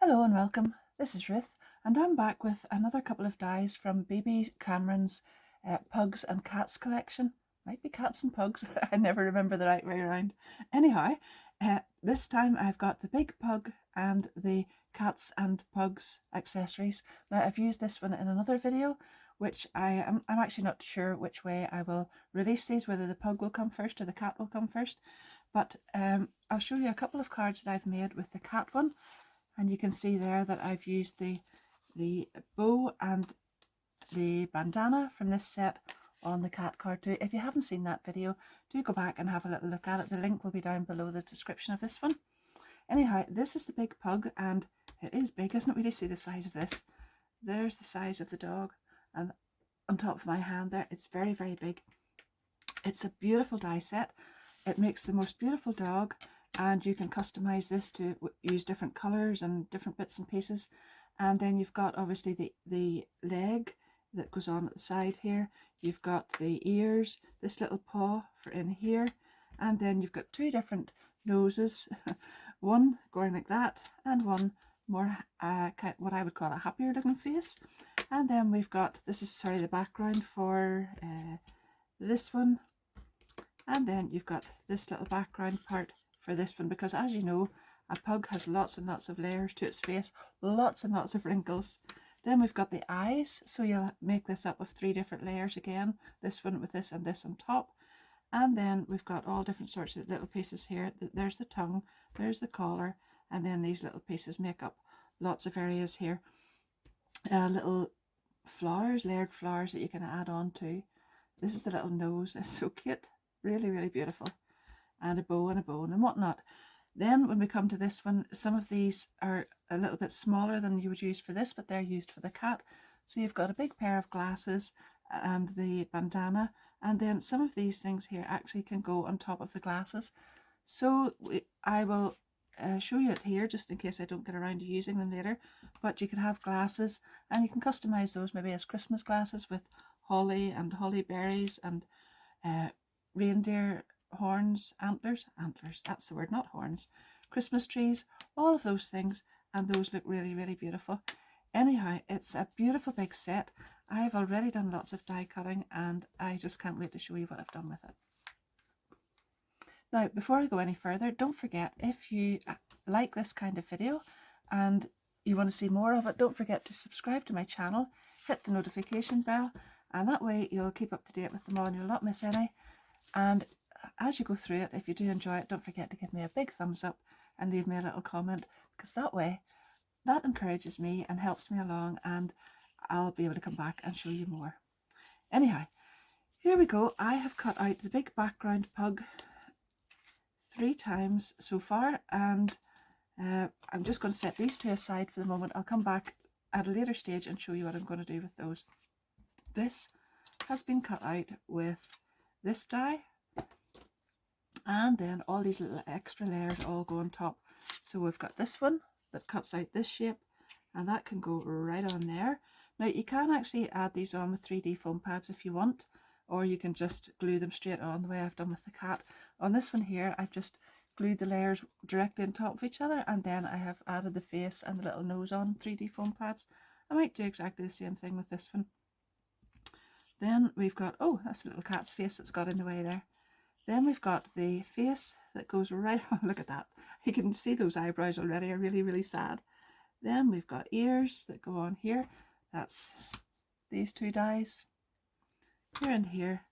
Hello and welcome, this is Ruth and I'm back with another couple of dies from Bibi Cameron's Pugs and Cats collection. Might be Cats and Pugs, I never remember the right way around. Anyhow, this time I've got the Big Pug and the Cats and Pugs accessories. Now I've used this one in another video, which I'm actually not sure which way I will release these, whether the pug will come first or the cat will come first. But I'll show you a couple of cards that I've made with the cat one. And you can see there that I've used the bow and the bandana from this set on the cat card too. If you haven't seen that video, do go back and have a little look at it. The link will be down below the description of this one. Anyhow, this is the Big Pug and it is big, isn't it? We just see the size of this. There's the size of the dog, and on top of my hand there, it's very, very big. It's a beautiful die set. It makes the most beautiful dog. And you can customize this to use different colors and different bits and pieces. And then you've got obviously the leg that goes on at the side here. You've got the ears, this little paw for in here, and then you've got two different noses, one going like that and one more what I would call a happier looking face. And then we've got, this is the background for this one, and then you've got this little background part for this one, because as you know, a pug has lots and lots of layers to its face, lots and lots of wrinkles. Then we've got the eyes, so you'll make this up of 3 different layers again, this one with this and this on top. And then we've got all different sorts of little pieces here. There's the tongue, there's the collar, and then these little pieces make up lots of areas here. Little flowers, layered flowers that you can add on to. This is the little nose, it's so cute, really, really beautiful. And a bow and a bone and whatnot. Then when we come to this one, some of these are a little bit smaller than you would use for this, but they're used for the cat. So you've got a big pair of glasses and the bandana, and then some of these things here actually can go on top of the glasses. So I will show you it here just in case I don't get around to using them later. But you can have glasses and you can customize those maybe as Christmas glasses with holly and holly berries and reindeer horns, antlers, that's the word, not horns, Christmas trees, all of those things, and those look really, really beautiful. Anyhow, it's a beautiful big set. I've already done lots of die cutting and I just can't wait to show you what I've done with it. Now, before I go any further, don't forget, if you like this kind of video and you want to see more of it, don't forget to subscribe to my channel, hit the notification bell, and that way you'll keep up to date with them all and you'll not miss any. And as you go through it, if you do enjoy it, don't forget to give me a big thumbs up and leave me a little comment, because that way that encourages me and helps me along, and I'll be able to come back and show you more. Anyhow, here we go. I have cut out the big background pug 3 times so far, and I'm just going to set these 2 aside for the moment. I'll come back at a later stage and show you what I'm going to do with those. This has been cut out with this die, and then all these little extra layers all go on top. So we've got this one that cuts out this shape, and that can go right on there. Now you can actually add these on with 3D foam pads if you want, or you can just glue them straight on the way I've done with the cat. On this one here, I've just glued the layers directly on top of each other, and then I have added the face and the little nose on 3D foam pads. I might do exactly the same thing with this one. Then we've got, oh, that's the little cat's face that's got in the way there. Then we've got the face that goes right on. Look at that. You can see those eyebrows already are really, really sad. Then we've got ears that go on here. That's these 2 dies, here and here.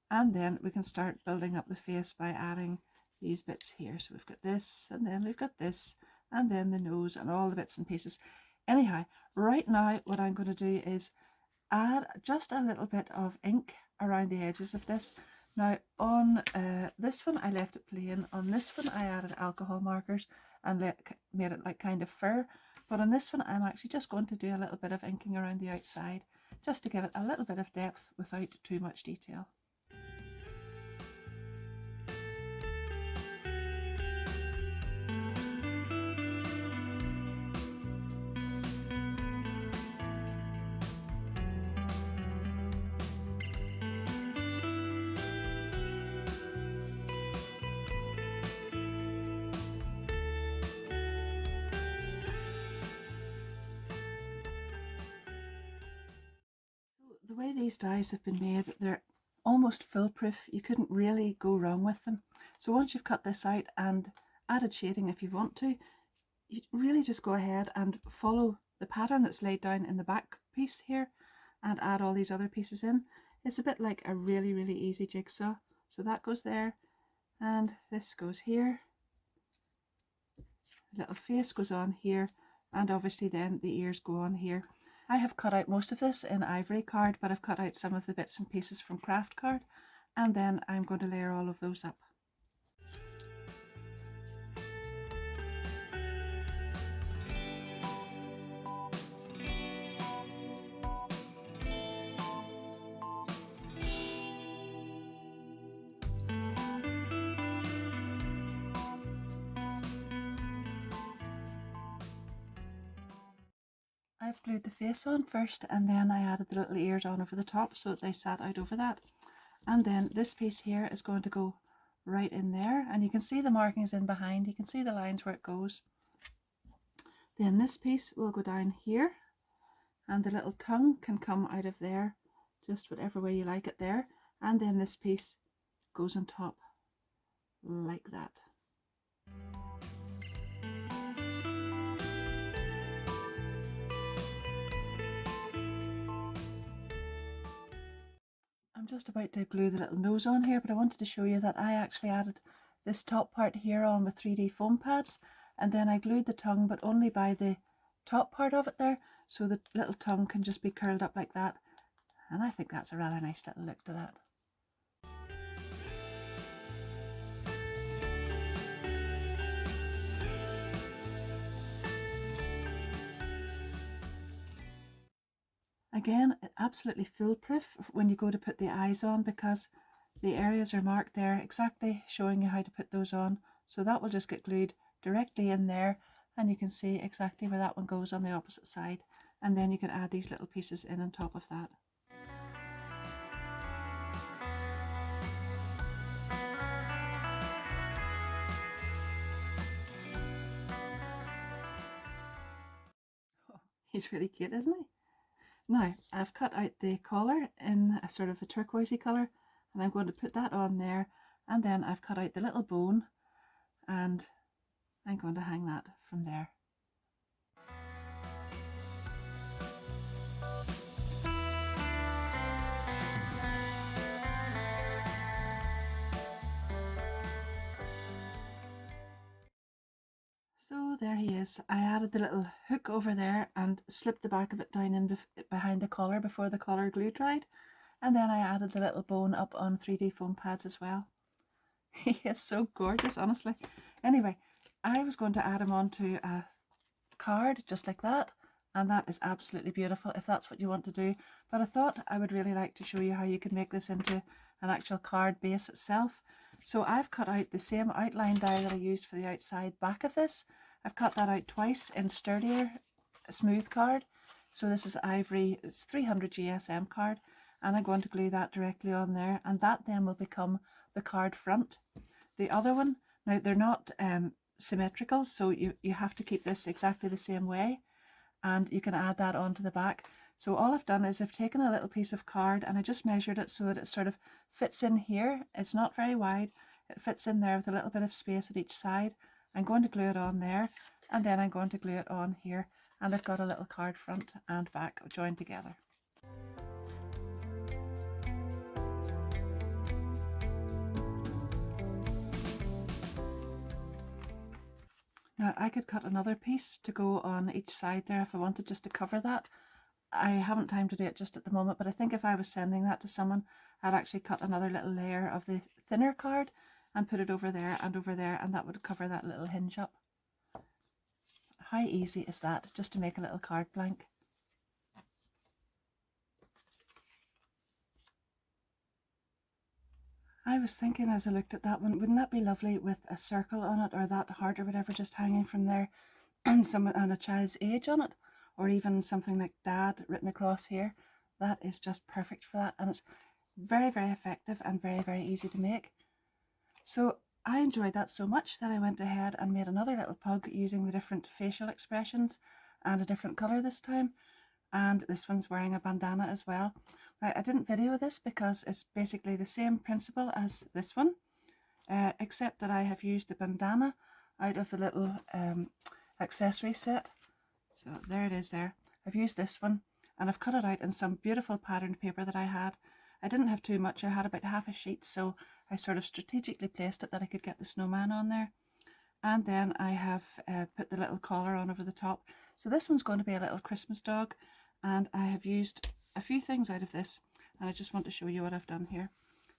And then we can start building up the face by adding these bits here. So we've got this, and then we've got this, and then the nose and all the bits and pieces. Anyhow, right now what I'm going to do is add just a little bit of ink around the edges of this. Now on this one I left it plain, on this one I added alcohol markers and made it like kind of fur, but on this one I'm actually just going to do a little bit of inking around the outside just to give it a little bit of depth without too much detail. The way these dies have been made, they're almost foolproof. You couldn't really go wrong with them. So once you've cut this out and added shading if you want to, you really just go ahead and follow the pattern that's laid down in the back piece here and add all these other pieces in. It's a bit like a really, really easy jigsaw. So that goes there and this goes here. The little face goes on here and obviously then the ears go on here. I have cut out most of this in ivory card, but I've cut out some of the bits and pieces from craft card, and then I'm going to layer all of those up. I've glued the face on first and then I added the little ears on over the top so that they sat out over that. And then this piece here is going to go right in there and you can see the markings in behind, you can see the lines where it goes. Then this piece will go down here and the little tongue can come out of there, just whatever way you like it there. And then this piece goes on top like that. I'm just about to glue the little nose on here, but I wanted to show you that I actually added this top part here on with 3D foam pads, and then I glued the tongue, but only by the top part of it there, so the little tongue can just be curled up like that, and I think that's a rather nice little look to that. Again, absolutely foolproof when you go to put the eyes on, because the areas are marked there exactly showing you how to put those on. So that will just get glued directly in there and you can see exactly where that one goes on the opposite side. And then you can add these little pieces in on top of that. Oh, he's really cute, isn't he? Now, I've cut out the collar in a sort of a turquoisey colour and I'm going to put that on there, and then I've cut out the little bone and I'm going to hang that from there. So there he is. I added the little hook over there and slipped the back of it down in behind the collar before the collar glue dried. And then I added the little bone up on 3D foam pads as well. He is so gorgeous, honestly. Anyway, I was going to add him onto a card just like that. And that is absolutely beautiful if that's what you want to do. But I thought I would really like to show you how you can make this into an actual card base itself. So I've cut out the same outline die that I used for the outside back of this. I've cut that out twice in sturdier, smooth card. So this is ivory, it's 300 GSM card, and I'm going to glue that directly on there, and that then will become the card front. The other one, now they're not symmetrical, so you have to keep this exactly the same way, and you can add that onto the back. So all I've done is I've taken a little piece of card and I just measured it so that it sort of fits in here. It's not very wide. It fits in there with a little bit of space at each side. I'm going to glue it on there and then I'm going to glue it on here, and I've got a little card front and back joined together. Now I could cut another piece to go on each side there if I wanted, just to cover that. I haven't time to do it just at the moment, but I think if I was sending that to someone, I'd actually cut another little layer of the thinner card and put it over there, and that would cover that little hinge up. How easy is that, just to make a little card blank? I was thinking as I looked at that one, wouldn't that be lovely with a circle on it, or that heart or whatever just hanging from there, and a child's age on it, or even something like Dad written across here. That is just perfect for that, and it's very, very effective and very, very easy to make. So I enjoyed that so much that I went ahead and made another little pug using the different facial expressions and a different colour this time. And this one's wearing a bandana as well. Right, I didn't video this because it's basically the same principle as this one, except that I have used the bandana out of the little accessory set. So there it is there. I've used this one and I've cut it out in some beautiful patterned paper that I had. I didn't have too much, I had about half a sheet, so I sort of strategically placed it that I could get the snowman on there. And then I have put the little collar on over the top. So this one's going to be a little Christmas dog, and I have used a few things out of this, and I just want to show you what I've done here.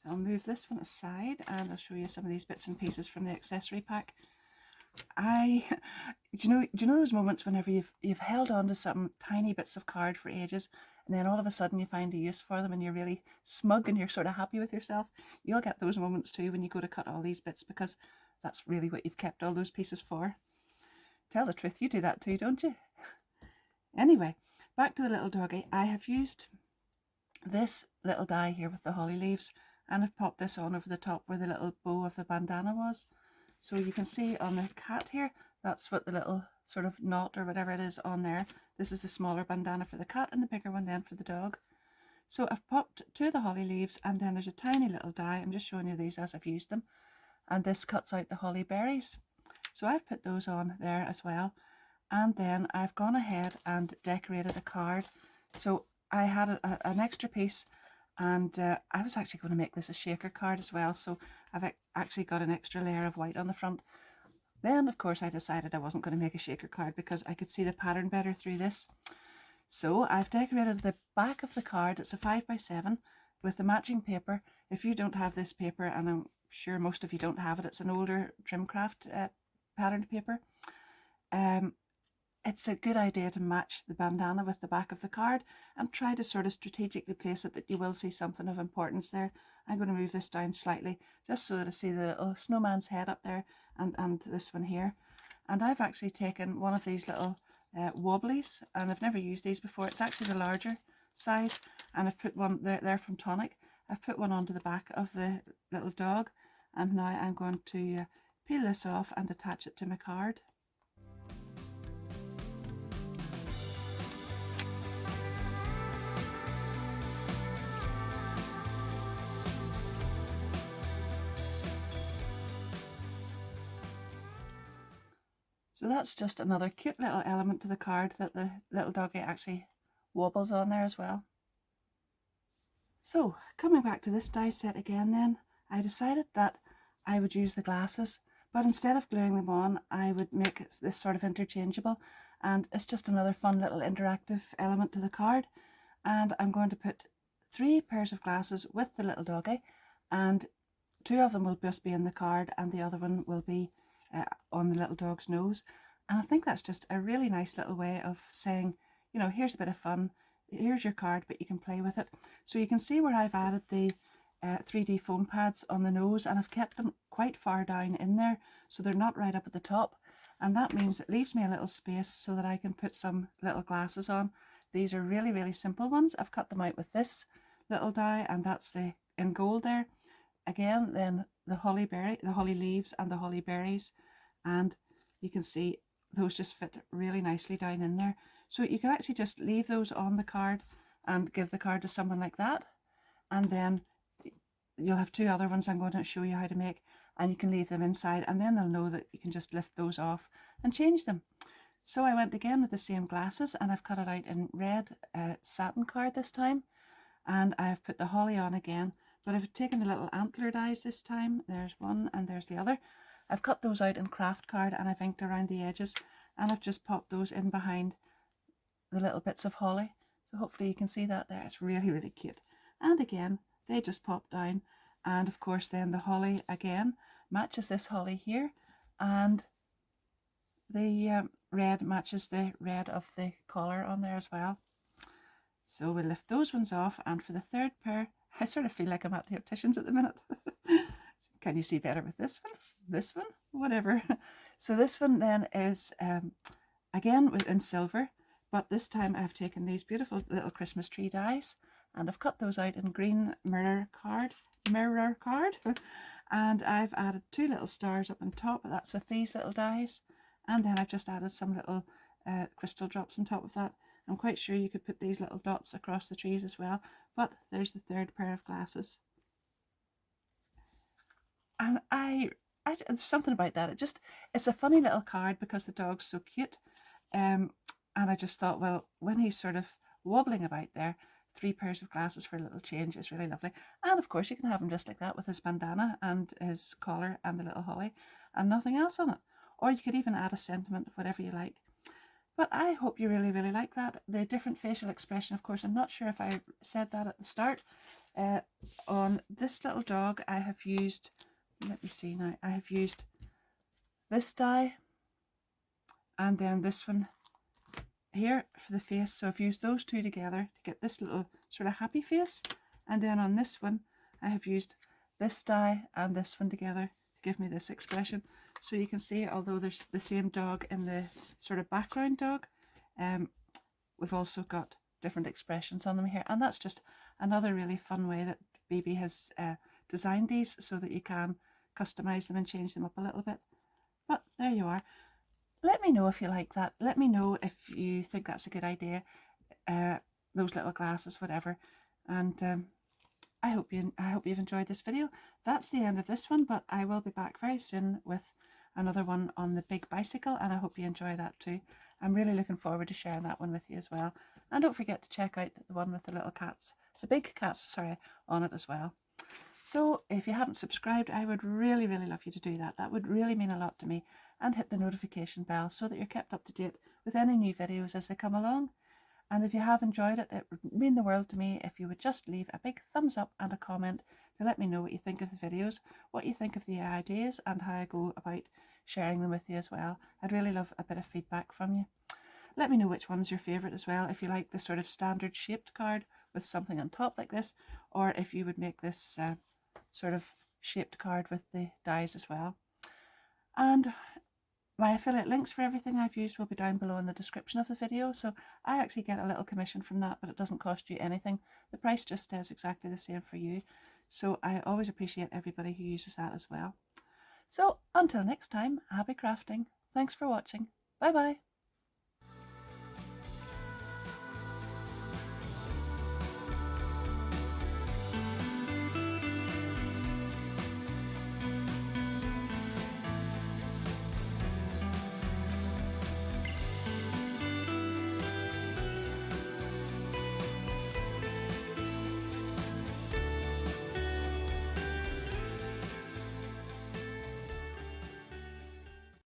So I'll move this one aside and I'll show you some of these bits and pieces from the accessory pack. Do you know those moments whenever you've held on to some tiny bits of card for ages, and then all of a sudden you find a use for them and you're really smug and you're sort of happy with yourself? You'll get those moments too when you go to cut all these bits, because that's really what you've kept all those pieces for. Tell the truth, you do that too, don't you? Anyway, back to the little doggy. I have used this little die here with the holly leaves, and I've popped this on over the top where the little bow of the bandana was. So you can see on the cat here, that's what the little sort of knot or whatever it is on there. This is the smaller bandana for the cat and the bigger one then for the dog. So I've popped two of the holly leaves, and then there's a tiny little die. I'm just showing you these as I've used them. And this cuts out the holly berries. So I've put those on there as well. And then I've gone ahead and decorated a card. So I had an extra piece, and I was actually going to make this a shaker card as well. So I've actually got an extra layer of white on the front. Then, of course, I decided I wasn't going to make a shaker card because I could see the pattern better through this. So I've decorated the back of the card. It's a 5x7 with the matching paper. If you don't have this paper, and I'm sure most of you don't have it, it's an older Trimcraft patterned paper. It's a good idea to match the bandana with the back of the card and try to sort of strategically place it that you will see something of importance there. I'm going to move this down slightly just so that I see the little snowman's head up there, and this one here. And I've actually taken one of these little wobblies, and I've never used these before. It's actually the larger size, and I've put one, they're from Tonic. I've put one onto the back of the little dog, and now I'm going to peel this off and attach it to my card. So that's just another cute little element to the card that the little doggy actually wobbles on there as well. So coming back to this die set again then, I decided that I would use the glasses, but instead of gluing them on, I would make this sort of interchangeable, and it's just another fun little interactive element to the card. And I'm going to put 3 pairs of glasses with the little doggy, and 2 of them will just be in the card and the other one will be on the little dog's nose. And I think that's just a really nice little way of saying, you know, here's a bit of fun, here's your card, but you can play with it. So you can see where I've added the 3D foam pads on the nose, and I've kept them quite far down in there so they're not right up at the top, and that means it leaves me a little space so that I can put some little glasses on. These are really, really simple ones. I've cut them out with this little die, and that's the in gold there. Again, then the holly leaves and the holly berries, and you can see those just fit really nicely down in there. So you can actually just leave those on the card and give the card to someone like that, and then you'll have 2 other ones I'm going to show you how to make, and you can leave them inside, and then they'll know that you can just lift those off and change them. So I went again with the same glasses, and I've cut it out in red satin card this time, and I have put the holly on again, but I've taken the little antler dies this time. There's one and there's the other. I've cut those out in craft card, and I've inked around the edges, and I've just popped those in behind the little bits of holly. So hopefully you can see that there. It's really, really cute. And again, they just pop down, and of course then the holly again matches this holly here, and the red matches the red of the collar on there as well. So we'll lift those ones off, and for the 3rd pair, I sort of feel like I'm at the opticians at the minute. Can you see better with this one? This one? Whatever. So this one then is again in silver, but this time I've taken these beautiful little Christmas tree dies, and I've cut those out in green mirror card, and I've added 2 little stars up on top. That's with these little dies, and then I've just added some little crystal drops on top of that. I'm quite sure you could put these little dots across the trees as well, But there's the third pair of glasses. And there's something about that. It's a funny little card because the dog's so cute. And I just thought, well, when he's sort of wobbling about there, 3 pairs of glasses for a little change is really lovely. And of course you can have him just like that with his bandana and his collar and the little holly and nothing else on it. Or you could even add a sentiment, whatever you like. But I hope you really, really like that. The different facial expression, of course, I'm not sure if I said that at the start. On this little dog, I have used, let me see now, I have used this die and then this one here for the face. So I've used those two together to get this little sort of happy face. And then on this one, I have used this die and this one together to give me this expression. So you can see, although there's the same dog in the sort of background dog, we've also got different expressions on them here. And that's just another really fun way that Bibi has designed these so that you can customize them and change them up a little bit. But there you are. Let me know if you like that. Let me know if you think that's a good idea. Those little glasses, whatever. And I hope you've enjoyed this video. That's the end of this one, but I will be back very soon with another one on the big bicycle, and I hope you enjoy that too. I'm really looking forward to sharing that one with you as well. And don't forget to check out the one with the little cats, the big cats, sorry, on it as well. So if you haven't subscribed, I would really, really love you to do that. That would really mean a lot to me. And hit the notification bell so that you're kept up to date with any new videos as they come along. And if you have enjoyed it, it would mean the world to me if you would just leave a big thumbs up and a comment to let me know what you think of the videos, what you think of the ideas, and how I go about sharing them with you as well. I'd really love a bit of feedback from you. Let me know which one's your favourite as well, if you like the sort of standard shaped card with something on top like this, or if you would make this sort of shaped card with the dies as well. And my affiliate links for everything I've used will be down below in the description of the video, so I actually get a little commission from that, but it doesn't cost you anything. The price just stays exactly the same for you, so I always appreciate everybody who uses that as well. So until next time, happy crafting. Thanks for watching. Bye bye.